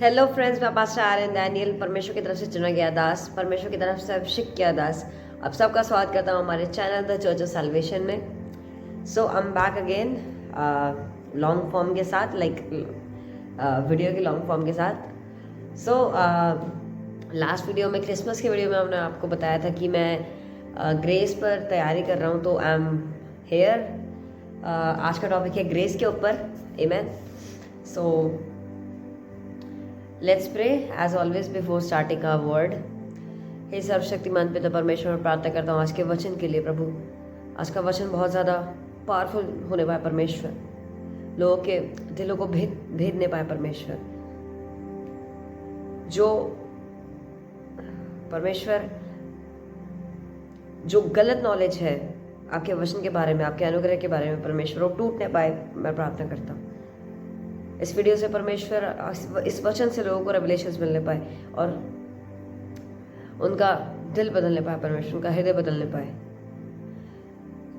Hello friends, मैं pastor Aryan Daniel, परमेश्वर की तरफ से चुना गया दास, परमेश्वर की तरफ से अभिषेक किया दास। आप सबका स्वागत करता हूँ हमारे channel the church of salvation में। So I am back again long form के साथ, वीडियो के लॉन्ग फॉर्म के साथ। सो लास्ट वीडियो में, क्रिसमस के वीडियो में, हमने आपको बताया था कि मैं ग्रेस पर तैयारी कर रहा हूँ, तो आई एम हेयर। आज का टॉपिक है ग्रेस के ऊपर। Amen. So let's pray as always before starting our word. हे सर्वशक्तिमान पिता परमेश्वर, प्रार्थना करता हूँ आज के वचन के लिए। प्रभु, आज का वचन बहुत ज़्यादा पावरफुल होने पाए परमेश्वर, लोगों के दिलों को भेदने पाए परमेश्वर। जो परमेश्वर, जो गलत नॉलेज है आपके वचन के बारे में, आपके अनुग्रह के बारे में परमेश्वर, वो टूटने पाए, मैं प्रार्थना करता हूँ। इस वीडियो से परमेश्वर, इस वचन से लोगों को रेवलेशंस मिलने पाए और उनका दिल बदलने पाए परमेश्वर, उनका हृदय बदलने पाए।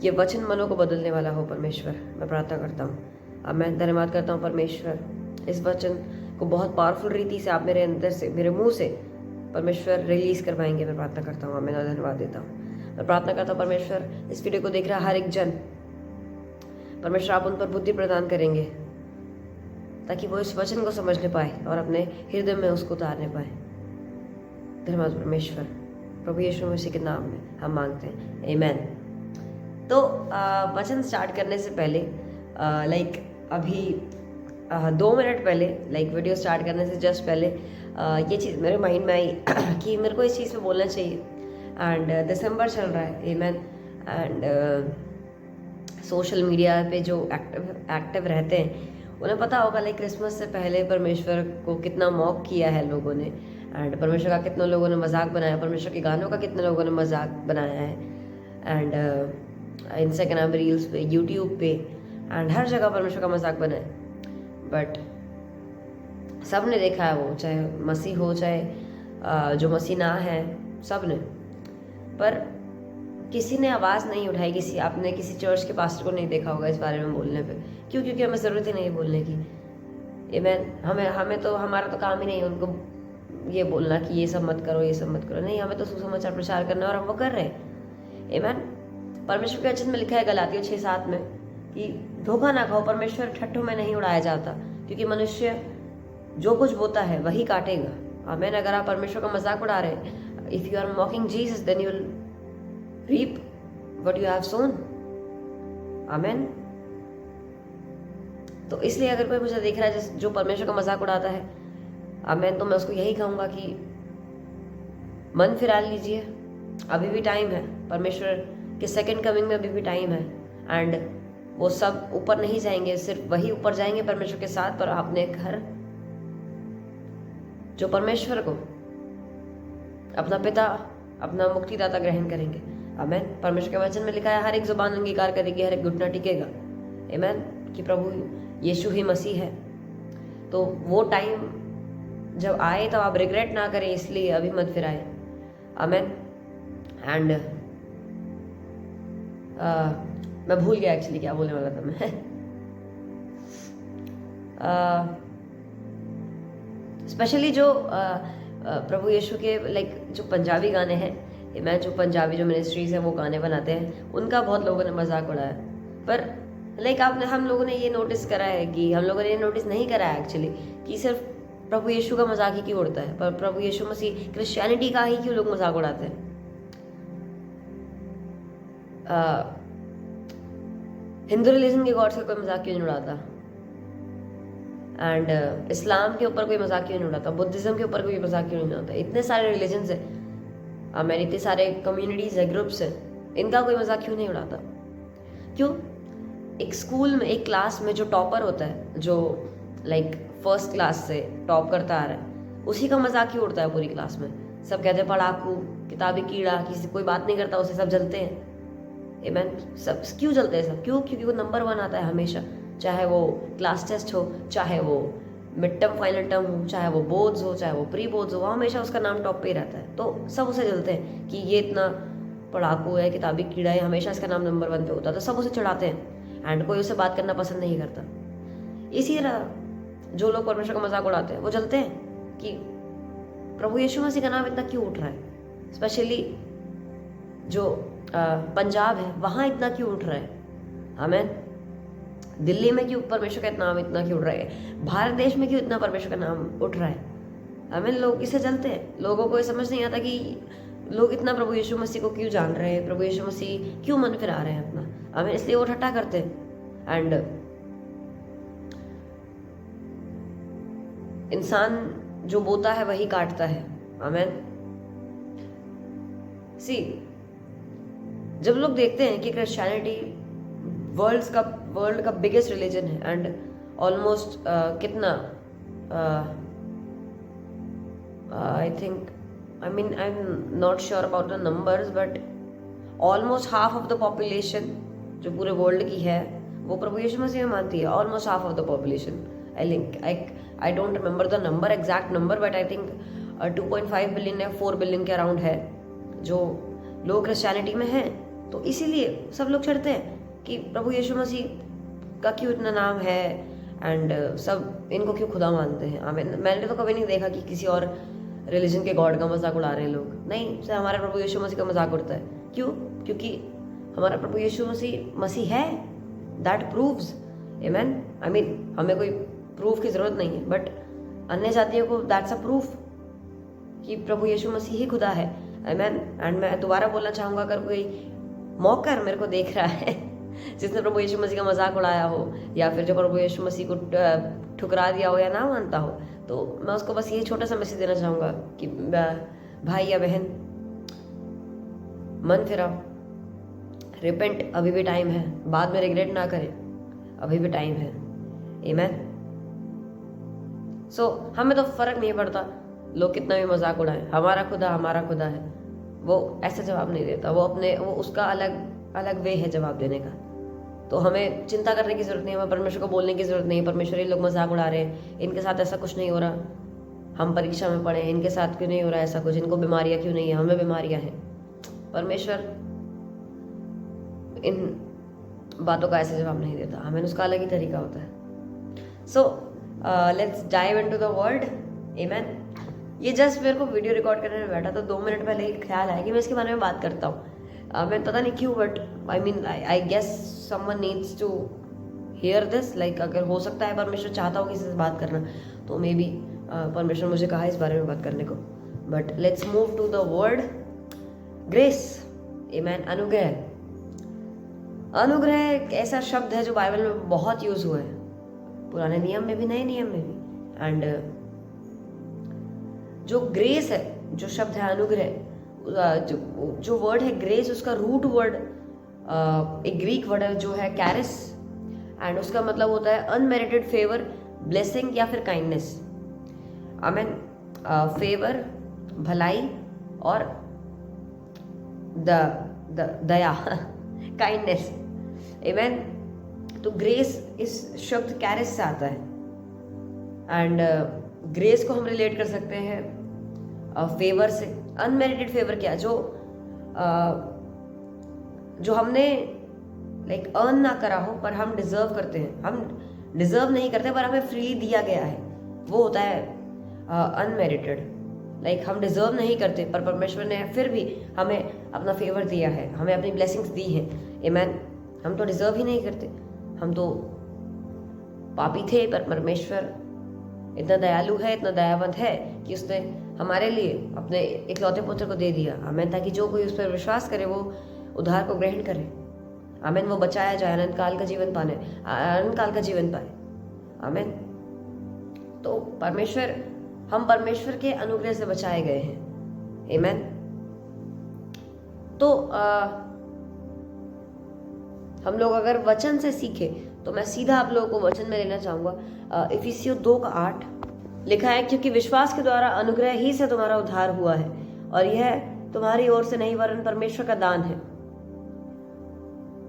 ये वचन मनों को बदलने वाला हो परमेश्वर, मैं प्रार्थना करता हूँ। अब मैं धन्यवाद करता हूँ परमेश्वर, इस वचन को बहुत पावरफुल रीति से आप मेरे अंदर से, मेरे मुंह से परमेश्वर रिलीज कर पाएंगे, मैं प्रार्थना करता हूँ। मैं धन्यवाद देता हूँ। मैं प्रार्थना करता हूँ परमेश्वर, इस वीडियो को देख रहा हर एक जन, परमेश्वर आप उन पर बुद्धि प्रदान करेंगे ताकि वो इस वचन को समझने पाए और अपने हृदय में उसको उतारने पाए। धन्यवाद परमेश्वर, प्रभु यीशु मसीह के नाम में हम मांगते हैं, आमेन। तो वचन स्टार्ट करने से पहले अभी 2 मिनट पहले, वीडियो स्टार्ट करने से जस्ट पहले ये चीज़ मेरे माइंड में आई कि मेरे को इस चीज़ पे बोलना चाहिए। एंड दिसंबर चल रहा है, आमेन। एंड सोशल मीडिया पे जो एक्टिव रहते हैं उन्हें पता होगा, क्रिसमस से पहले परमेश्वर को कितना मॉक किया है लोगों ने, एंड परमेश्वर का कितने लोगों ने मजाक बनाया, परमेश्वर के गानों का कितने लोगों ने मजाक बनाया है। एंड इंस्टाग्राम रील्स पे, यूट्यूब पे, एंड हर जगह परमेश्वर का मजाक बना है। बट सब ने देखा है, वो चाहे मसीह हो चाहे जो मसीह ना है, सब ने। पर किसी ने आवाज़ नहीं उठाई, आपने किसी चर्च के पास्टर को नहीं देखा होगा इस बारे में बोलने पे। क्यों? क्योंकि हमें ज़रूरत ही नहीं है बोलने की। आमेन। हमें तो, हमारा तो काम ही नहीं है उनको ये बोलना कि ये सब मत करो, ये सब मत करो। नहीं, हमें तो सुसमाचार प्रचार करना है और हम वो कर रहे हैं। आमेन। परमेश्वर के वचन में लिखा है गलातियों 6:7 में कि धोखा ना खाओ, परमेश्वर ठट्ठों में नहीं उड़ाया जाता, क्योंकि मनुष्य जो कुछ बोता है वही काटेगा। आमेन। अगर आप परमेश्वर का मजाक उड़ा रहे हैं, if you are mocking Jesus, then you will reap what you have sown. Amen. तो इसलिए अगर कोई मुझे देख रहा है जो परमेश्वर का मजाक उड़ाता है, आमेन, तो मैं उसको यही कहूँगा कि मन फिरा लीजिए, अभी भी टाइम है। परमेश्वर के सेकंड कमिंग में अभी भी टाइम है। एंड वो सब ऊपर नहीं जाएंगे, सिर्फ वही ऊपर जाएंगे परमेश्वर के साथ, पर अपने घर जो परमेश्वर को अपना पिता, अपना मुक्तिदाता ग्रहण करेंगे। आमेन। परमेश्वर के वचन में लिखा है हर एक जुबान अंगीकार करेगी, हर एक घुटना टिकेगा, आमेन, कि प्रभु यीशु ही मसीह है। तो वो टाइम जब आए तो आप रिग्रेट ना करें, इसलिए अभी मत फिराए। आमेन। एंड मैं भूल गया एक्चुअली क्या बोलने वाला था मैं। स्पेशली जो प्रभु यीशु के जो पंजाबी गाने हैं, मैं जो पंजाबी जो मिनिस्ट्रीज है वो गाने बनाते हैं, उनका बहुत लोगों ने मजाक उड़ाया। पर हम लोगों ने ये नोटिस करा है कि, हम लोगों ने ये नोटिस नहीं करा है एक्चुअली, कि सिर्फ प्रभु यीशु का मजाक ही क्यों उड़ता है, पर प्रभु यीशु मसीह, क्रिश्चियनिटी का ही क्यों लोग मजाक उड़ाते हैं। हिंदू रिलीजन के गॉड्स का कोई मजाक क्यों नहीं उड़ाता, एंड इस्लाम के ऊपर कोई मजाक क्यों नहीं उड़ाता, बुद्धिज्म के ऊपर कोई मजाक क्यों नहीं उड़ाता। इतने सारे रिलीजन्स है, मैंने इतने सारे कम्युनिटीज़ है, ग्रुप्स हैं, इनका कोई मजाक क्यों नहीं उड़ाता। क्यों? एक स्कूल में, एक क्लास में जो टॉपर होता है, जो फर्स्ट क्लास से टॉप करता आ रहा है, उसी का मजाक क्यों उड़ता है पूरी क्लास में। सब कहते हैं पढ़ाकू, किताबी कीड़ा, किसी कोई बात नहीं करता उसे, सब जलते हैं। आमेन। सब क्यों जलते हैं सब? क्यों? क्योंकि वो नंबर 1 आता है हमेशा, चाहे वो क्लास टेस्ट हो, चाहे वो मिड टर्म, फाइनल टर्म हो, चाहे वो बोर्ड्स हो, चाहे वो प्री बोर्ड्स हो, वो हमेशा उसका नाम टॉप पे ही रहता है। तो सब उसे जलते हैं कि ये इतना पढ़ाकू है, किताबी कीड़ा है, हमेशा इसका नाम नंबर 1 पे होता है, तो सब उसे चढ़ाते हैं। एंड कोई उससे बात करना पसंद नहीं करता। इसी तरह जो लोग परमेश्वर का मजाक उड़ाते हैं वो जलते हैं। कि प्रभु यीशु मसीह का नाम इतना क्यों उठ रहा है, स्पेशली जो पंजाब है वहाँ इतना क्यों उठ रहा है, आमीन। दिल्ली में क्यों परमेश्वर का नाम इतना क्यों उठ रहा है, भारत देश में क्यों इतना परमेश्वर का नाम उठ रहा है, आमीन। लोग इससे जलते हैं, लोगों को ये समझ नहीं आता कि लोग इतना प्रभु यीशु मसीह को क्यों जान रहे हैं, प्रभु यीशु मसीह क्यों मन फिरा रहे हैं अपना, आमीन। इसलिए वो ठट्टा करते हैं। एंड इंसान जो बोता है वही काटता है, आमीन। सी जब लोग देखते हैं कि क्रिश्चियनिटी वर्ल्ड का बिगेस्ट रिलीजन है एंड ऑलमोस्ट कितना I think I am not sure about the numbers but almost half of the population जो पूरे वर्ल्ड की है वो प्रभु यीशु मसीह में मानती है, almost half of the population. I don't remember the number, exact number, but I think 2.5 billion या 4 billion के अराउंड है जो लोग क्रिश्चियनिटी में हैं। तो इसीलिए सब लोग चढ़ते हैं कि प्रभु यीशु मसीह का क्यों इतना नाम है एंड सब इनको क्यों खुदा मानते हैं, आमीन। मैंने तो कभी नहीं देखा कि किसी और रिलीजन के गॉड का मजाक उड़ा रहे हैं लोग, नहीं, सिर्फ हमारा प्रभु यीशु मसीह का मजाक उड़ता है। क्यों? क्योंकि हमारा प्रभु यीशु मसीह है, दैट प्रूव्स, आमीन। आई मीन हमें कोई प्रूफ की जरूरत नहीं है, बट अन्य जातियों को दैट्स अ प्रूफ कि प्रभु यीशु मसीह ही खुदा है, आमीन। एंड मैं दोबारा बोलना चाहूँगा, अगर कोई मौका मेरे को देख रहा है जिसने प्रभु यीशु मसीह का मजाक उड़ाया हो या फिर जो प्रभु यीशु मसीह को ठुकरा दिया हो या ना मानता हो, तो मैं उसको बस यही छोटा सा मैसेज देना चाहूँगा कि भाई या बहन, मन फिराओ, रिपेंट, अभी भी टाइम है, बाद में रिग्रेट ना करें, अभी भी टाइम है, आमीन। सो हमें तो फर्क नहीं पड़ता लोग कितना भी मजाक उड़ाएं, हमारा खुदा है, वो ऐसा जवाब नहीं देता, वो उसका अलग वे है जवाब देने का। तो हमें चिंता करने की जरूरत नहीं है, हमें परमेश्वर को बोलने की जरूरत नहीं है, परमेश्वर ये लोग मजाक उड़ा रहे हैं, इनके साथ ऐसा कुछ नहीं हो रहा, हम परीक्षा में पढ़े, इनके साथ क्यों नहीं हो रहा ऐसा कुछ, इनको बीमारियां क्यों नहीं है, हमें बीमारियां हैं। परमेश्वर इन बातों का ऐसे जवाब नहीं देता, हमें उसका अलग ही तरीका होता है। So let's dive into the word, आमीन। ये जस्ट मेरे को वीडियो रिकॉर्ड करने में बैठा तो 2 मिनट पहले ही ख्याल आया कि मैं इसके बारे में बात करता हूँ। मैं पता नहीं क्यों, but I guess someone needs to hear this, like अगर हो सकता है परमेश्वर चाहता हो किसी से बात करना तो मे बी परमेश्वर मुझे कहा इस बारे में बात करने को। But let's move to the word grace, amen. अनुग्रह एक ऐसा शब्द है जो बाइबल में बहुत यूज हुआ है, पुराने नियम में भी नए नियम में भी। एंड जो ग्रेस है, जो शब्द है अनुग्रह, जो वर्ड है ग्रेस, उसका रूट वर्ड एक ग्रीक वर्ड है जो है कैरिस, एंड उसका मतलब होता है अनमेरिटेड फेवर, ब्लेसिंग या फिर काइंडनेस, आमीन। फेवर, भलाई और दया काइंडनेस, आमीन। तो ग्रेस इस शब्द कैरिस से आता है एंड ग्रेस को हम रिलेट कर सकते हैं फेवर से। अनमेरिटेड फेवर क्या, जो हमने लाइक अर्न ना करा हो पर हम डिजर्व करते हैं, हम डिजर्व नहीं करते पर हमें फ्रीली दिया गया है, वो होता है अनमेरिटेड। लाइक हम डिजर्व नहीं करते पर परमेश्वर ने फिर भी हमें अपना फेवर दिया है, हमें अपनी ब्लेसिंग्स दी है, आमीन। हम तो डिजर्व ही नहीं करते, हम तो पापी थे, पर परमेश्वर इतना दयालु है, इतना दयावंत है कि उसने हमारे लिए अपने इकलौते पुत्र को दे दिया, आमीन, ताकि जो कोई उस पर विश्वास करे वो उद्धार को ग्रहण करे, आमीन, वो बचाया जाए, अनंत काल का जीवन पाए, आमीन। तो हम परमेश्वर के अनुग्रह से बचाए गए हैं, आमीन। तो हम लोग अगर वचन से सीखे तो मैं सीधा आप लोगों को वचन में लेना चाहूंगा। इफिसियों 2:8 लिखा है, क्योंकि विश्वास के द्वारा अनुग्रह ही से तुम्हारा उद्धार हुआ है, और यह तुम्हारी ओर से नहीं वरन परमेश्वर का दान है,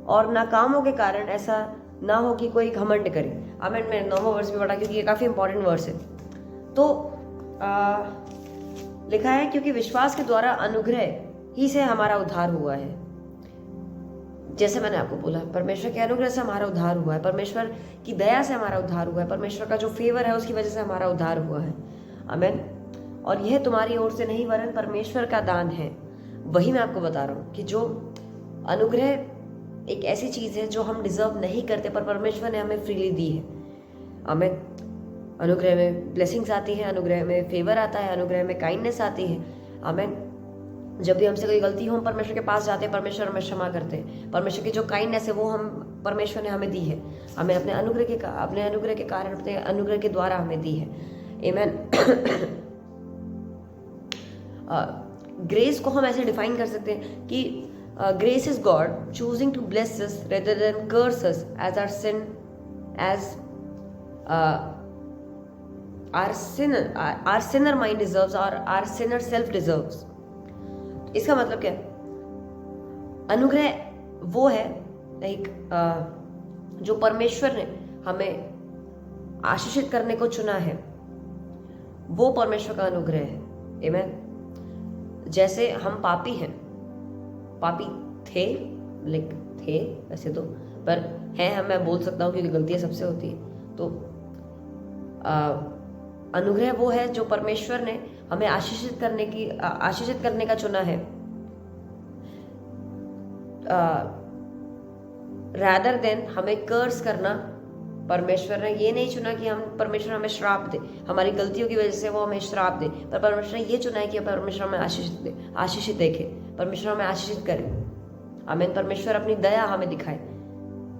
और नाकामों के कारण ऐसा ना हो कि कोई घमंड करे, आमीन। मैंने 9वां वर्ष भी पढ़ा क्योंकि ये काफी इंपॉर्टेंट वर्स है। तो लिखा है, क्योंकि विश्वास के द्वारा अनुग्रह ही से हमारा उद्धार हुआ है। जैसे मैंने आपको बोला, परमेश्वर के अनुग्रह से हमारा उद्धार हुआ है, परमेश्वर की दया से हमारा उद्धार हुआ है, परमेश्वर का जो फेवर है उसकी वजह से हमारा उद्धार हुआ है, आमेन। और यह तुम्हारी ओर से नहीं वरन परमेश्वर का दान है। वही मैं आपको बता रहा हूँ कि जो अनुग्रह एक ऐसी चीज है जो हम डिजर्व नहीं करते, पर परमेश्वर ने हमें फ्रीली दी है। आमेन। अनुग्रह में ब्लेसिंग्स आती है, अनुग्रह में फेवर आता है, अनुग्रह में काइंडनेस आती है। आमेन। जब भी हमसे कोई गलती हो हम परमेश्वर के पास जाते हैं, परमेश्वर हमें क्षमा करते हैं। परमेश्वर की जो काइंडनेस है वो हम परमेश्वर ने हमें दी है, हमें अपने अनुग्रह के कारण, अपने अनुग्रह के द्वारा हमें दी है। आमेन। ग्रेस को हम ऐसे डिफाइन कर सकते हैं कि grace is God choosing to bless us rather than curse us as our sinner mind deserves, or our sinner self deserves। इसका मतलब क्या है? अनुग्रह वो है एक जो परमेश्वर ने हमें आशीषित करने को चुना है, वो परमेश्वर का अनुग्रह है। आमेन। जैसे हम पापी हैं, पापी थे वैसे तो, पर हैं हम, मैं बोल सकता हूँ क्योंकि गलतियां सबसे होती है। तो अनुग्रह वो है जो परमेश्वर ने हमें आशीषित करने का चुना है, रादर देन हमें कर्स करना। परमेश्वर ने ये नहीं चुना कि परमेश्वर हमें श्राप दे, हमारी गलतियों की वजह से वो हमें श्राप दे, पर परमेश्वर ने ये चुना है कि परमेश्वर हमें आशीषित देखे, परमेश्वर हमें आशीषित करे। आमीन। परमेश्वर अपनी दया हमें दिखाए।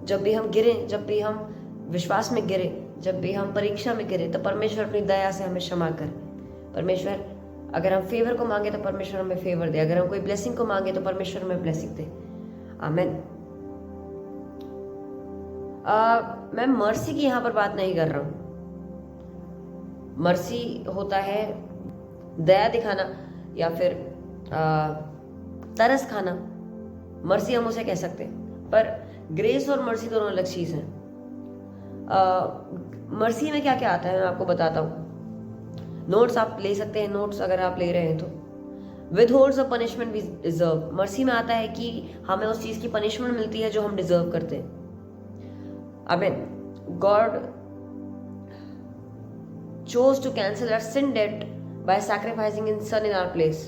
जब भी हम गिरे, जब भी हम विश्वास में गिरे, जब भी हम परीक्षा में गिरे, तो परमेश्वर अपनी दया से हमें क्षमा करे। परमेश्वर, अगर हम फेवर को मांगे तो परमेश्वर हमें फेवर दे, अगर हम कोई ब्लेसिंग को मांगे तो परमेश्वर हमें ब्लेसिंग दे। आमीन। मैं मर्सी की यहां पर बात नहीं कर रहा हूं। मर्सी होता है दया दिखाना या फिर तरस खाना, मर्सी हम उसे कह सकते हैं। पर ग्रेस और मर्सी दोनों अलग चीज हैं। मर्सी में क्या क्या आता है मैं आपको बताता हूँ। नोट्स आप ले सकते हैं, नोट्स अगर आप ले रहे हैं तो। Withholds a punishment we deserve. Mercy में आता है कि हमें उस चीज की पनिशमेंट मिलती है जो हम डिजर्व करते हैं। आमीन। God chose to cancel our sin debt by sacrificing his son in our place।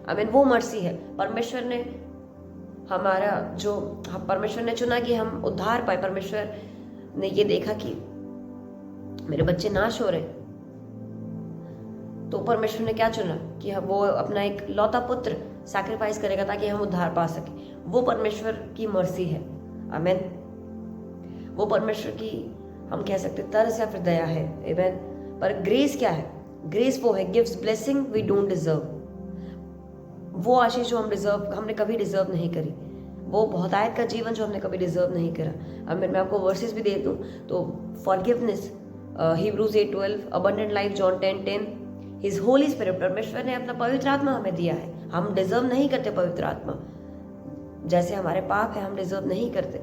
आमीन। वो मर्सी है। परमेश्वर ने परमेश्वर ने चुना कि हम उद्धार पाए। परमेश्वर ने ये देखा कि मेरे बच्चे नाश हो रहे, तो परमेश्वर ने क्या चुना कि वो अपना एक लौता पुत्र सैक्रिफाइस करेगा ताकि हम उद्धार पा सके। वो परमेश्वर की मर्सी है। आमीन। वो परमेश्वर की हम कह सकते तरस या फिर दया है। आमीन। पर ग्रेस क्या है? ग्रेस वो है gives blessing we don't deserve. वो आशीष जो हमने कभी डिजर्व नहीं करी, वो बहुतायत का जीवन जो हमने कभी डिजर्व नहीं करा। अब मैं आपको वर्सेस भी दे दूं तो forgiveness, Hebrews 8:12, abundant life John 10:10, his Holi spirit. परमेश्वर ने अपना पवित्र आत्मा हमें दिया है। हम डिजर्व नहीं करते पवित्र आत्मा। जैसे हमारे पाप है हम डिजर्व नहीं करते,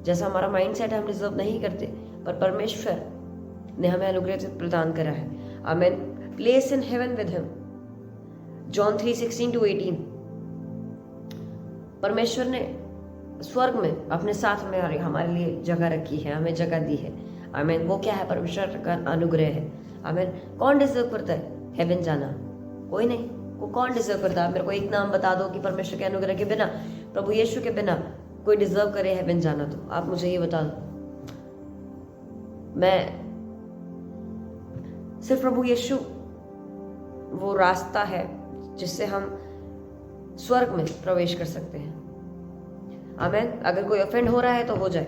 जैसा हमारा माइंडसेट है हम डिजर्व नहीं करते, पर परमेश्वर ने हमें अनुग्रह प्रदान करा है। आमीन। Place in heaven with him, John 3:16-18। परमेश्वर ने स्वर्ग में अपने साथ में हमारे लिए जगह रखी है, हमें जगह दी है। आमीन। वो क्या है? परमेश्वर का अनुग्रह है। आमीन। कौन डिजर्व करता है हेवन जाना? कोई नहीं। वो कौन डिजर्व करता है? मेरे को एक नाम बता दो कि परमेश्वर के अनुग्रह के बिना, प्रभु यीशु के बिना कोई डिजर्व करे हेवन जाना, तो आप मुझे ये बता दो। मैं सिर्फ प्रभु यीशु वो रास्ता है जिससे हम स्वर्ग में प्रवेश कर सकते हैं। आमीन। अगर कोई ऑफेंड हो रहा है तो हो जाए।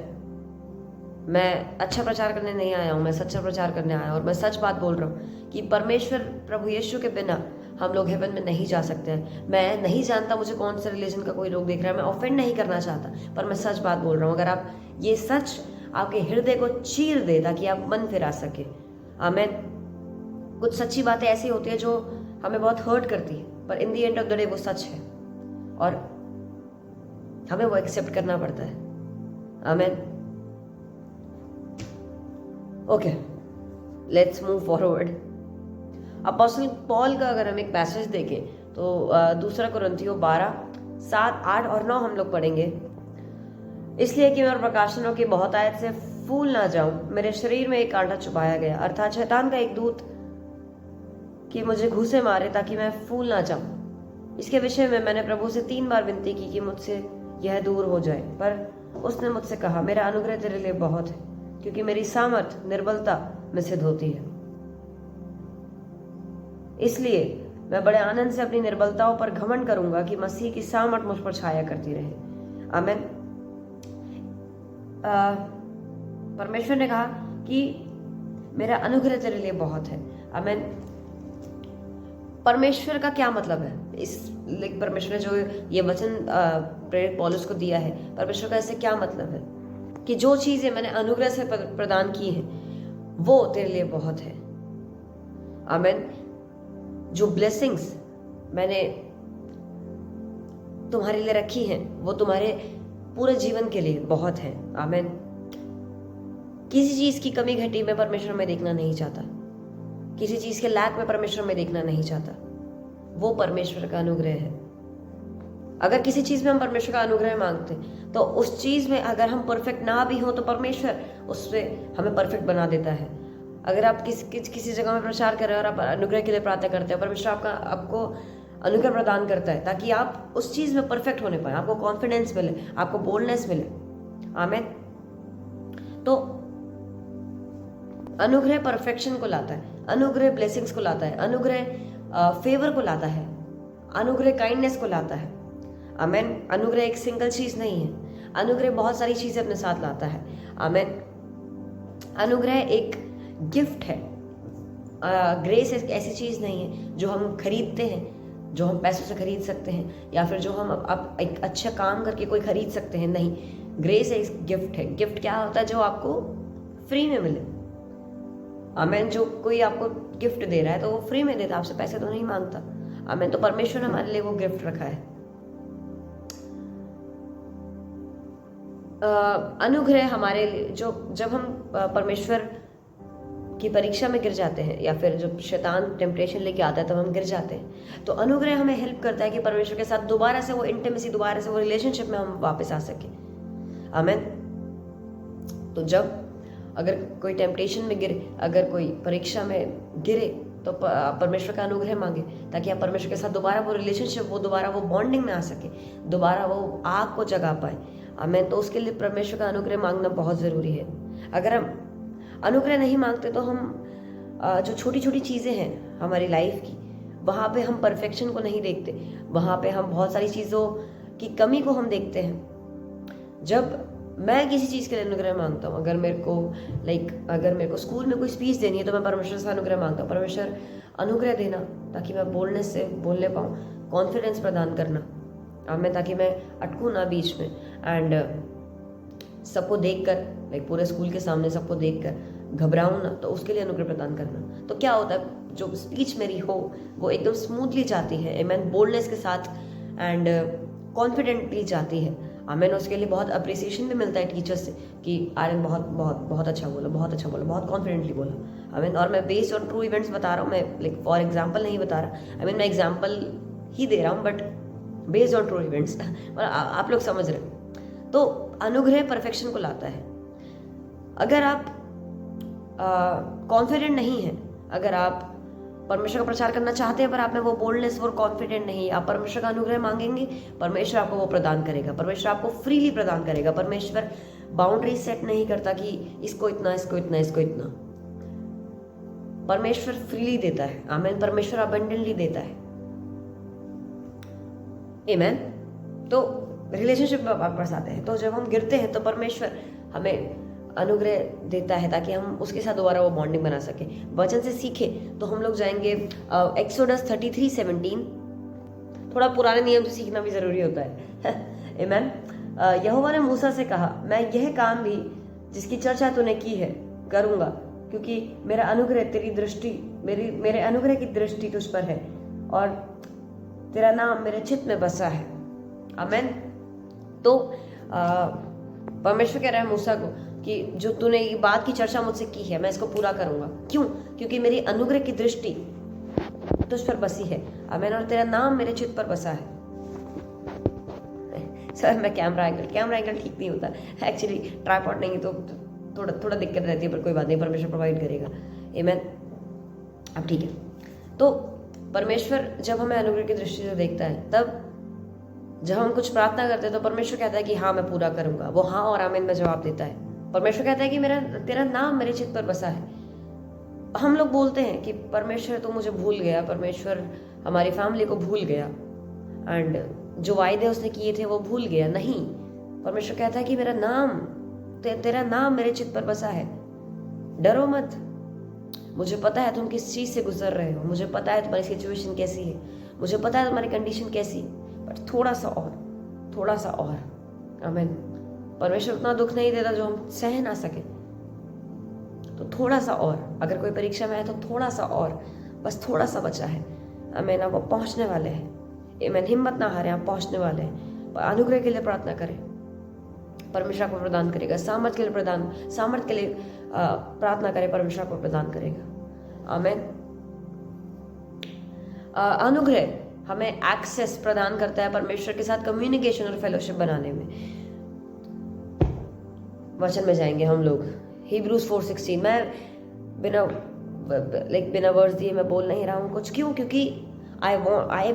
मैं अच्छा प्रचार करने नहीं आया हूं, मैं सच्चा प्रचार करने आया हूं, और मैं सच बात बोल रहा हूं कि परमेश्वर प्रभु यीशु के बिना हम लोग हेवन में नहीं जा सकते हैं। मैं नहीं जानता मुझे कौन से रिलीजन का कोई लोग देख रहा है, मैं ऑफेंड नहीं करना चाहता, पर मैं सच बात बोल रहा हूँ। अगर आप ये सच आपके हृदय को चीर दे ताकि आप मन फिरा सके। आमीन। कुछ सच्ची बातें ऐसी होती है जो हमें बहुत हर्ट करती है, पर in the end of the day वो सच है और हमें वो एक्सेप्ट करना पड़ता है। आमीन। Okay, let's move forward. Apostle Paul का अगर हम एक पैसेज देखें तो 2 कुरिन्थियों 12:7, 8 और 9 हम लोग पढ़ेंगे। इसलिए कि मैं प्रकाशनों की बहुतायत से फूल ना जाऊं, मेरे शरीर में एक कांटा चुभाया गया, अर्थात शैतान का एक दूत कि मुझे घूंसे मारे ताकि मैं फूल ना जाऊं। इसके विषय में मैंने प्रभु से 3 बार विनती की कि मुझसे यह दूर हो जाए, पर उसने मुझसे कहा, मेरा अनुग्रह तेरे लिए बहुत है, क्योंकि मेरी सामर्थ निर्बलता में सिद्ध होती है। इसलिए मैं बड़े आनंद से अपनी निर्बलताओं पर घमंड करूंगा कि मसीह की सामर्थ मुझ पर छाया करती रहे। आमीन। परमेश्वर ने कहा कि मेरा अनुग्रह तेरे लिए बहुत है। आमीन। परमेश्वर का क्या मतलब है? इस परमेश्वर ने जो ये वचन प्रेरित पौलुस को दिया है, परमेश्वर का इससे क्या मतलब है कि जो चीजें मैंने अनुग्रह से प्रदान की हैं वो तेरे लिए बहुत है। आमीन। जो ब्लेसिंग्स मैंने तुम्हारे लिए रखी हैं वो तुम्हारे पूरे जीवन के लिए बहुत है। आमीन। किसी चीज की कमी घटी में परमेश्वर में देखना नहीं चाहता, किसी चीज के लैक में परमेश्वर में देखना नहीं चाहता। वो परमेश्वर का अनुग्रह है। अगर किसी चीज में हम परमेश्वर का अनुग्रह मांगते हैं तो उस चीज में अगर हम परफेक्ट ना भी हो तो परमेश्वर उससे हमें परफेक्ट बना देता है। अगर आप किसी जगह में प्रचार कर रहे हो और आप अनुग्रह के लिए प्रार्थना करते हैं, परमेश्वर आपको अनुग्रह प्रदान करता है ताकि आप उस चीज में परफेक्ट होने पाए, आपको कॉन्फिडेंस मिले, आपको बोल्डनेस मिले। आमीन। तो अनुग्रह परफेक्शन को लाता है, अनुग्रह ब्लेसिंग्स को लाता है, अनुग्रह फेवर को लाता है, अनुग्रह काइंडनेस को लाता है। आमीन। अनुग्रह एक सिंगल चीज नहीं है, अनुग्रह बहुत सारी चीजें अपने साथ लाता है। आमीन। अनुग्रह एक गिफ्ट है। ग्रेस एक ऐसी चीज नहीं है जो हम खरीदते हैं, जो हम पैसों से खरीद सकते हैं, या फिर जो हम अब एक अच्छा काम करके कोई खरीद सकते हैं। नहीं, ग्रेस एक गिफ्ट है। गिफ्ट क्या होता है? जो आपको फ्री में मिले। आमीन। जो कोई आपको गिफ्ट दे रहा है तो वो फ्री में देता, आपसे पैसे तो नहीं मांगता। आमीन। तो परमेश्वर ने हमारे लिए वो गिफ्ट रखा है। अनुग्रह हमारे लिए जब हम परमेश्वर की परीक्षा में गिर जाते हैं या फिर जब शैतान टेम्पटेशन लेके आता है तब हम गिर जाते हैं, तो अनुग्रह हमें हेल्प करता है कि परमेश्वर के साथ दोबारा से वो इंटीमेसी, दोबारा से वो रिलेशनशिप में हम वापस आ सके। आमीन। तो जब अगर कोई टेम्पटेशन में गिरे, अगर कोई परीक्षा में गिरे, तो परमेश्वर का अनुग्रह मांगे ताकि आप परमेश्वर के साथ दोबारा वो रिलेशनशिप, वो दोबारा वो बॉन्डिंग में आ सके, दोबारा वो आग को जगा पाए। आमीन। तो उसके लिए परमेश्वर का अनुग्रह मांगना बहुत ज़रूरी है। अगर हम अनुग्रह नहीं मांगते तो हम जो छोटी छोटी चीज़ें हैं हमारी लाइफ की, वहाँ पे हम परफेक्शन को नहीं देखते, वहाँ पे हम बहुत सारी चीज़ों की कमी को हम देखते हैं। जब मैं किसी चीज़ के लिए अनुग्रह मांगता हूँ, अगर मेरे को स्कूल में कोई स्पीच देनी है तो मैं परमेश्वर से अनुग्रह मांगता हूँ, परमेश्वर अनुग्रह देना ताकि मैं बोलनेस से बोलने पाऊँ, कॉन्फिडेंस प्रदान करना। मैं ताकि मैं अटकूँ ना बीच में, एंड सबको देखकर, पूरे स्कूल के सामने सबको देखकर घबराऊं ना, तो उसके लिए अनुग्रह प्रदान करना। तो क्या होता है, जो स्पीच मेरी हो वो एकदम स्मूथली जाती है, आमीन, बोल्डनेस के साथ एंड कॉन्फिडेंटली जाती है। आमीन। उसके लिए बहुत अप्रिसिएशन भी मिलता है टीचर्स से कि आर्यन बहुत बहुत बहुत अच्छा बोला, बहुत अच्छा बोला, बहुत कॉन्फिडेंटली बोला। आमीन। और मैं बेस्ड ऑन ट्रू इवेंट्स बता रहा हूँ, मैं फॉर एग्जाम्पल नहीं बता रहा। आमीन, मैं एग्जाम्पल ही दे रहा हूँ, but based on true events. आप लोग समझ रहे हैं। तो अनुग्रह परफेक्शन को लाता है। अगर आप कॉन्फिडेंट नहीं है, अगर आप परमेश्वर का प्रचार करना चाहते हैं पर आप में वो बोल्डनेस और कॉन्फिडेंट नहीं है, आप परमेश्वर का अनुग्रह मांगेंगे, परमेश्वर आपको वो प्रदान करेगा, परमेश्वर आपको फ्रीली प्रदान करेगा। परमेश्वर बाउंड्री सेट नहीं करता कि इसको इतना, इसको इतना, इसको इतना। परमेश्वर फ्रीली देता है। आमीन। परमेश्वर अबंडेंटली देता है। आमीन। तो रिलेशनशिप में वापस आते हैं, तो जब हम गिरते हैं तो परमेश्वर हमें अनुग्रह देता है ताकि हम उसके साथ दोबारा वो बॉन्डिंग बना सके। वचन से सीखे तो हम लोग जाएंगे एक्सोडस 33:17। थोड़ा पुराने नियम से सीखना भी जरूरी होता है। आमीन। यहोवा ने मूसा से कहा, मैं यह काम भी जिसकी चर्चा तूने की है करूंगा, क्योंकि मेरा अनुग्रह तेरी दृष्टि, मेरे अनुग्रह की दृष्टि तुझ पर है और तेरा नाम मेरे चित्त में बसा है। आमीन। तो परमेश्वर कह रहा है मूसा को कि जो तूने ये बात की चर्चा मुझसे की है मैं इसको पूरा करूंगा। क्यों? क्योंकि मेरी अनुग्रह की दृष्टि तुझ पर बसी है। आमीन। और तेरा नाम मेरे चित्त पर बसा है। सर, मैं कैमरा एंगल ठीक नहीं होता एक्चुअली, ट्राइपॉड नहीं तो थोड़ा दिक्कत रहती है, पर कोई बात नहीं, परमेश्वर प्रोवाइड करेगा। आमीन। अब ठीक है, तो परमेश्वर जब हमें अनुग्रह की दृष्टि से देखता है, तब जब हम कुछ प्रार्थना करते हैं तो परमेश्वर कहता है कि हाँ मैं पूरा करूंगा। वो हाँ और आमीन में जवाब देता है। परमेश्वर कहता है कि मेरा तेरा नाम मेरे चित्त पर बसा है। हम लोग बोलते हैं कि परमेश्वर तो मुझे भूल गया, परमेश्वर हमारी फैमिली को भूल गया, एंड जो वायदे उसने किए थे वो भूल गया। नहीं, परमेश्वर कहता है कि मेरा नाम तेरा नाम मेरे चित्त पर बसा है। डरो मत, मुझे पता है तुम किस चीज से गुजर रहे हो, मुझे पता है तुम्हारी सिचुएशन कैसी है, मुझे पता है तुम्हारी कंडीशन कैसी, बट थोड़ा सा और। आमीन। परमेश्वर उतना दुख नहीं देता जो हम सह ना सके, तो थोड़ा सा और। अगर कोई परीक्षा में है तो थोड़ा सा और, बस थोड़ा सा बचा है। आमीन। आप पहुंचने वाले हैं। आमीन। हिम्मत ना हारें, आप पहुंचने वाले हैं। अनुग्रह के लिए प्रार्थना करें, परमेश्वर आपको प्रदान करेगा। सामर्थ के लिए प्रार्थना करें, परमेश्वर आपको प्रदान करेगा। आमीन। अनुग्रह हमें एक्सेस प्रदान करता है परमेश्वर के साथ कम्युनिकेशन और फेलोशिप बनाने में। वचन में जाएंगे हम लोग, Hebrews 4:16। मैं बिना वर्ड्स दिए मैं बोल नहीं रहा हूँ कुछ। क्यों? क्योंकि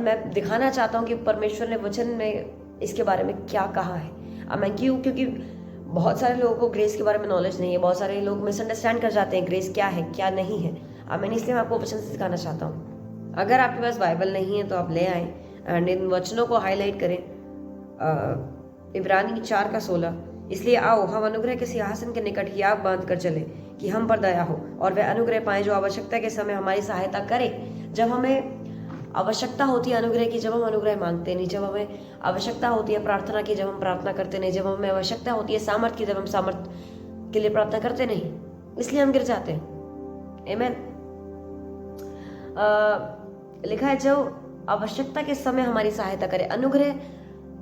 मैं दिखाना चाहता हूँ कि परमेश्वर ने वचन में इसके बारे में क्या कहा है। मैं क्योंकि बहुत सारे लोगों को ग्रेस के बारे में नॉलेज नहीं है। बहुत सारे लोग मिसअंडरस्टैंड कर जाते हैं ग्रेस क्या है क्या नहीं है। मैंने इसलिए मैं आपको वचन से सिखाना चाहता हूँ। अगर आपके पास बाइबल नहीं है तो आप ले आए एंड इन वचनों को हाईलाइट करें। इब्रानी 4:16। इसलिए आओ हम अनुग्रह के सिंहासन के निकट हियाव बांध कर चले कि हम पर दया हो और वह अनुग्रह पाए जो आवश्यकता के समय हमारी सहायता करे। जब हमें आवश्यकता होती है अनुग्रह की, जब हम अनुग्रह मांगते नहीं, जब हमें आवश्यकता होती है प्रार्थना की, जब हम प्रार्थना करते नहीं, जब हमें आवश्यकता होती है सामर्थ की, जब हम सामर्थ के लिए प्रार्थना करते नहीं, इसलिए हम गिर जाते हैं। आमीन। लिखा है जो आवश्यकता के समय हमारी सहायता करे। अनुग्रह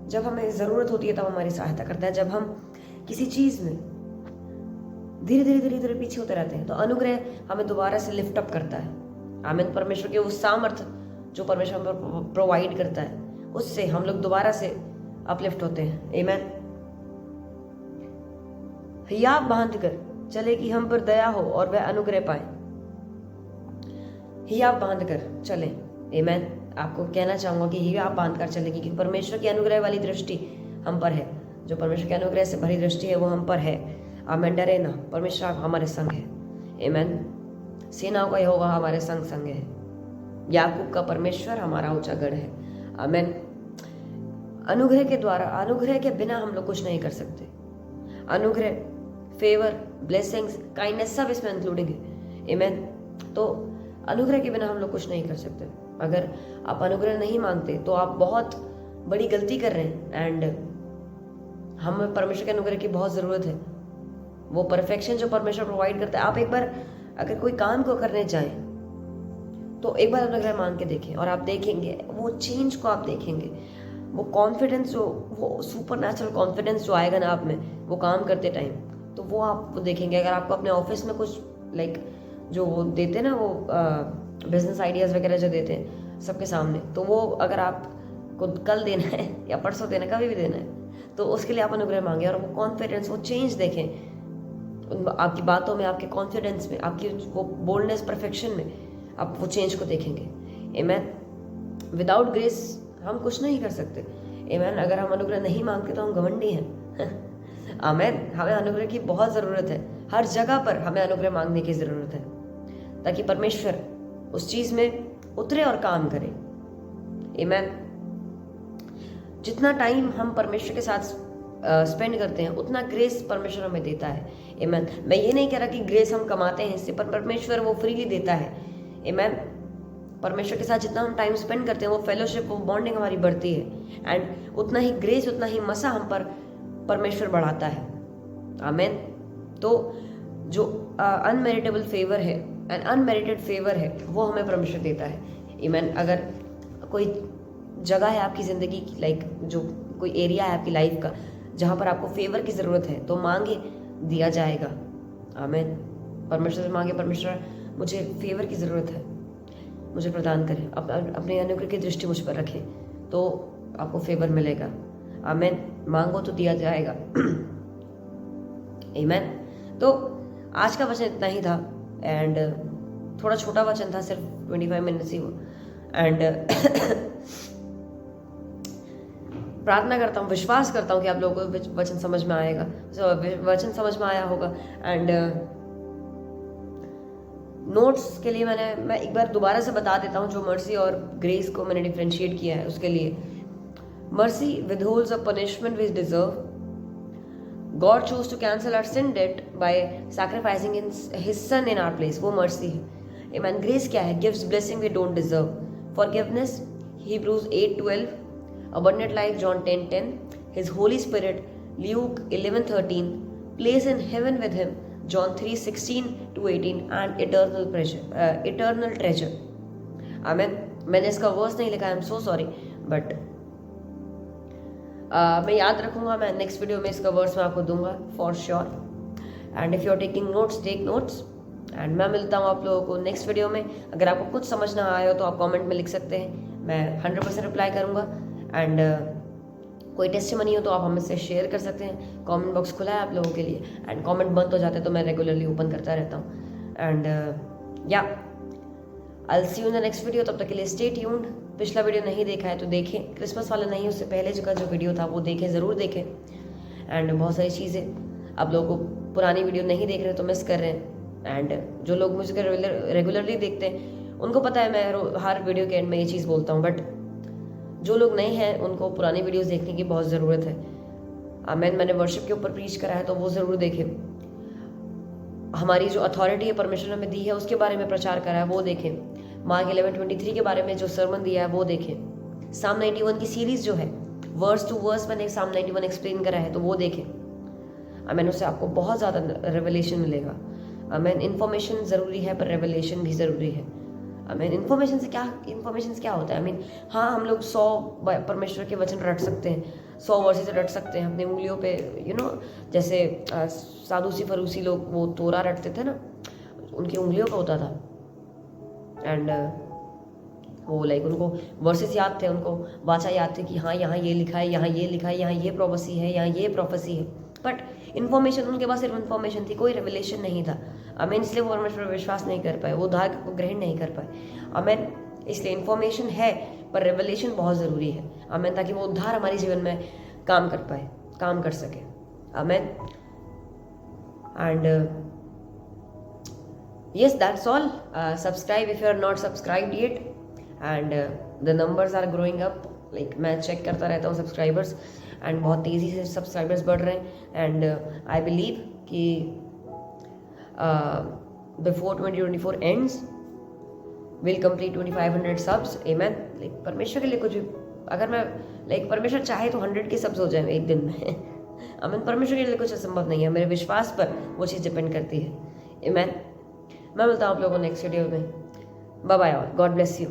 जब हमें जरूरत होती है तब हमारी सहायता करता है। जब हम किसी चीज में धीरे धीरे पीछे होते रहते हैं तो अनुग्रह हमें दोबारा से लिफ्ट अप करता है। आमीन। परमेश्वर के उस सामर्थ जो परमेश्वर हमें प्रोवाइड करता है, उससे हम लोग दोबारा से अपलिफ्ट होते हैं। आमीन। हियाव बांध कर चले कि हम पर दया हो और वह अनुग्रह पाए। हियाव बांध कर चले। आमीन। आपको कहना चाहूंगा कि हियाव बांध कर चले, क्योंकि परमेश्वर की अनुग्रह वाली दृष्टि हम पर है। जो परमेश्वर के अनुग्रह से भरी दृष्टि है वो हम पर है। आमीन। डरे ना, परमेश्वर हमारे संग है। आमीन। सेनाओं का यहोवा हमारे संग है। याकूब का परमेश्वर हमारा ऊंचा गढ़ है। आमीन। अनुग्रह के द्वारा, अनुग्रह के बिना हम लोग कुछ नहीं कर सकते। अनुग्रह, फेवर, ब्लेसिंग्स, काइंडनेस सब इसमें इंक्लूडिंग है। आमीन। तो अनुग्रह के बिना हम लोग कुछ नहीं कर सकते। अगर आप अनुग्रह नहीं मांगते तो आप बहुत बड़ी गलती कर रहे हैं। एंड हमें परमेश्वर के अनुग्रह की बहुत जरूरत है। वो परफेक्शन जो परमेश्वर प्रोवाइड करता है। आप एक बार अगर कोई काम को करने जाएं तो एक बार अनुग्रह मांग के देखें और आप देखेंगे वो चेंज को आप देखेंगे। वो कॉन्फिडेंस वो सुपर नेचुरल कॉन्फिडेंस जो आएगा ना आप में वो काम करते टाइम, तो वो आप वो देखेंगे। अगर आपको अपने ऑफिस में कुछ जो वो देते हैं ना, वो बिजनेस आइडियाज वगैरह जो देते हैं सबके सामने, तो वो अगर आपको कल देना है या परसों देना है, कभी भी देना है, तो उसके लिए आप अनुग्रह मांगे और वो कॉन्फिडेंस, वो चेंज देखें आपकी बातों में, आपके कॉन्फिडेंस में, आपकी वो बोल्डनेस, परफेक्शन में आप वो चेंज को देखेंगे। आमीन। विदाउट ग्रेस हम कुछ नहीं कर सकते। आमीन। अगर हम अनुग्रह नहीं मांगते तो हम घमंडी हैं। आमीन। हमें अनुग्रह की बहुत ज़रूरत है। हर जगह पर हमें अनुग्रह मांगने की ज़रूरत है ताकि परमेश्वर उस चीज़ में उतरे और काम करे। आमीन। जितना टाइम हम परमेश्वर के साथ स्पेंड करते हैं उतना ग्रेस परमेश्वर हमें देता है। आमीन। मैं ये नहीं कह रहा कि ग्रेस हम कमाते हैं इससे, पर परमेश्वर वो फ्रीली देता है। आमीन। परमेश्वर के साथ जितना हम टाइम स्पेंड करते हैं वो फेलोशिप, वो बॉन्डिंग हमारी बढ़ती है एंड उतना ही ग्रेस, उतना ही मसा हम पर परमेश्वर बढ़ाता है। आमीन। तो जो अनमेरिटेबल फेवर है एंड अनमेरिटेड फेवर है वो हमें परमेश्वर देता है। आमीन। अगर कोई जगह है आपकी ज़िंदगी की, जो कोई एरिया है आपकी लाइफ का जहाँ पर आपको फेवर की ज़रूरत है, तो मांगे, दिया जाएगा। आमीन। परमेश्वर से मांगे, परमेश्वर मुझे फेवर की ज़रूरत है, मुझे प्रदान करें, अपने अनुग्रह की दृष्टि मुझ पर रखें, तो आपको फेवर मिलेगा। आमीन। मांगो तो दिया जाएगा। आमीन। तो आज का वचन इतना ही था एंड थोड़ा छोटा वचन था, सिर्फ 25 मिनट्स ही वो। एंड प्रार्थना करता हूँ, विश्वास करता हूँ कि आप लोगों को वचन समझ में आएगा, वचन समझ में आया होगा। एंड नोट्स के लिए मैं एक बार दोबारा से बता देता हूँ, जो मर्सी और ग्रेस को मैंने डिफ्रेंशिएट किया है उसके लिए। Mercy withholds a punishment which deserve. God chose to cancel our sin debt by sacrificing his son in our place. वो मर्सी है। Amen. ग्रेस क्या है? Gives blessing we don't deserve. Forgiveness, Hebrews 8:12. Abundant life, John 10:10. His Holy Spirit, Luke 11:13. Place in heaven with him, John 3:16-18. And eternal treasure. Amen. मैंने इसका verse नहीं लिखा, I am so sorry, but मैं याद रखूंगा। मैं नेक्स्ट वीडियो में इसका वर्स मैं आपको दूंगा for sure. And if you are taking notes, take notes. And मैं मिलता हूँ आप लोगों को नेक्स्ट वीडियो में। अगर आपको कुछ समझ ना आया हो तो आप कमेंट में लिख सकते हैं, मैं 100% रिप्लाई करूँगा। एंड कोई टेस्टिमनी हो तो आप हमसे शेयर कर सकते हैं, कमेंट बॉक्स खुला है आप लोगों के लिए। एंड कमेंट बंद हो जाते हैं तो मैं रेगुलरली ओपन करता रहता हूँ। एंड या I will see you in the next video. तब तक के लिए स्टे ट्यून्ड। पिछला वीडियो नहीं देखा है तो देखें, क्रिसमस वाला नहीं, उससे पहले जो वीडियो था वो देखें, ज़रूर देखें। एंड बहुत सारी चीज़ें आप लोगों को पुरानी वीडियो नहीं देख रहे तो मिस कर रहे हैं। एंड जो लोग मुझे रेगुलरली देखते हैं उनको पता है मैं हर वीडियो के एंड में ये चीज़ बोलता हूँ, बट जो लोग नहीं हैं उनको पुरानी वीडियोस देखने की बहुत ज़रूरत है। मैंने वर्शिप के ऊपर प्रीच करा है तो वो ज़रूर देखें। हमारी जो अथॉरिटी है परमेश्वर ने हमें दी है उसके बारे में प्रचार करा है, वो देखें। मार्क 11:23 के बारे में जो सरमन दिया है वो देखें। साम 91 की सीरीज जो है वर्स टू वर्स मैंने साम 91 एक्सप्लेन करा है तो वो देखें। मैंने उससे आपको बहुत ज़्यादा रेवलेशन मिलेगा। इन्फॉर्मेशन ज़रूरी है पर रेवलेशन भी ज़रूरी है। इन्फॉर्मेशन से क्या होता है? हाँ, हम लोग 100 परमेश्वर के वचन रट सकते हैं, 100 वर्सेस रट सकते हैं अपनी उंगलियों पे, जैसे साधु सी फरूसी लोग वो तोरा रटते थे ना, उनकी उंगलियों पे होता था। एंड वो उनको वर्सेस याद थे, उनको वाचा याद थी कि हाँ यहाँ ये लिखा है, यहाँ ये लिखा है, यहाँ ये प्रोफेसी है, यहाँ ये प्रोफेसी है। बट इन्फॉर्मेशन उनके पास सिर्फ इन्फॉर्मेशन थी, कोई रेवलेशन नहीं था। इसलिए वो परमेश्वर पर विश्वास नहीं कर पाए, वो उद्धार को ग्रहण नहीं कर पाए। इसलिए इन्फॉर्मेशन है पर रेवलेशन बहुत ज़रूरी है। ताकि वो उद्धार हमारे जीवन में काम कर पाए, काम कर सके। And yes, that's all. Subscribe if you are not subscribed yet. And the numbers are growing up. मैं चेक करता रहता हूँ सब्सक्राइबर्स, एंड बहुत तेज़ी से सब्सक्राइबर्स बढ़ रहे हैं। एंड आई बिलीव कि before 2024 ends will complete 2500 subs. Amen. परमेश्वर के लिए कुछ भी, अगर मैं परमेश्वर चाहे तो 100 के सब्स हो जाए एक दिन में। परमेश्वर के लिए कुछ असंभव नहीं है, मेरे विश्वास पर वो चीज़ डिपेंड करती है। आमेन। मैं मिलता हूँ आप लोगों को नेक्स्ट वीडियो में। Bye bye all, God bless you.